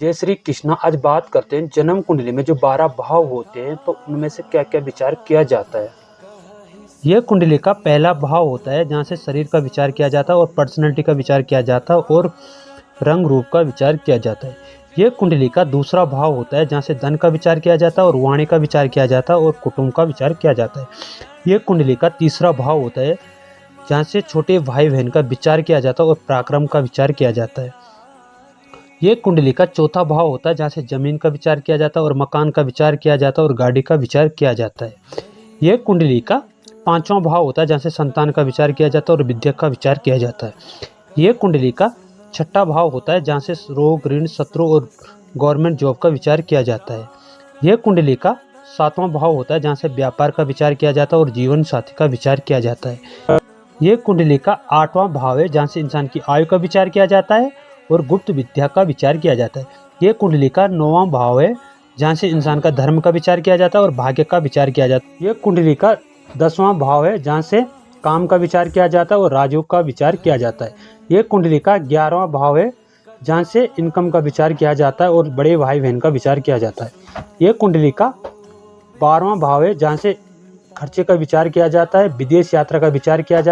जय श्री कृष्णा। आज बात करते हैं जन्म कुंडली में जो 12 भाव होते हैं तो उनमें से क्या क्या विचार किया जाता है। यह कुंडली का पहला भाव होता है जहाँ से शरीर का विचार किया जाता है और पर्सनैलिटी का विचार किया जाता है और रंग रूप का विचार किया जाता है। यह कुंडली का दूसरा भाव होता है जहाँ से धन का विचार किया जाता है और वाणी का विचार किया जाता है और कुटुंब का विचार किया जाता है। यह कुंडली का तीसरा भाव होता है जहाँ से छोटे भाई बहन का विचार किया जाता है और पराक्रम का विचार किया जाता है। ये कुंडली का चौथा भाव होता है जहाँ से जमीन का विचार किया जाता है और मकान का विचार किया जाता है और गाड़ी का विचार किया जाता है। यह कुंडली का पांचवा भाव होता है जहाँ से संतान का विचार किया जाता है और विद्या का विचार किया जाता है। यह कुंडली का छठा भाव होता है जहाँ से रोग, ऋण, शत्रु और गवर्नमेंट जॉब का विचार किया जाता है। यह कुंडली का सातवां भाव होता है जहाँ से व्यापार का विचार किया जाता है और जीवन साथी का विचार किया जाता है। यह कुंडली का आठवां भाव है जहाँ से इंसान की आयु का विचार किया जाता है और गुप्त विद्या का विचार किया जाता है। यह कुंडली का 9वां भाव है जहाँ से इंसान का धर्म का विचार किया जाता है और भाग्य का विचार किया जाता है। यह कुंडली का 10वां भाव है जहाँ से काम का विचार किया जाता है और राजयोग का विचार किया जाता है। यह कुंडली का 11वां भाव है जहाँ से इनकम का विचार किया जाता है और बड़े भाई बहन का विचार किया जाता है। यह कुंडली का 12वां भाव है जहाँ से खर्चे का विचार किया जाता है, विदेश यात्रा का विचार किया जाता है।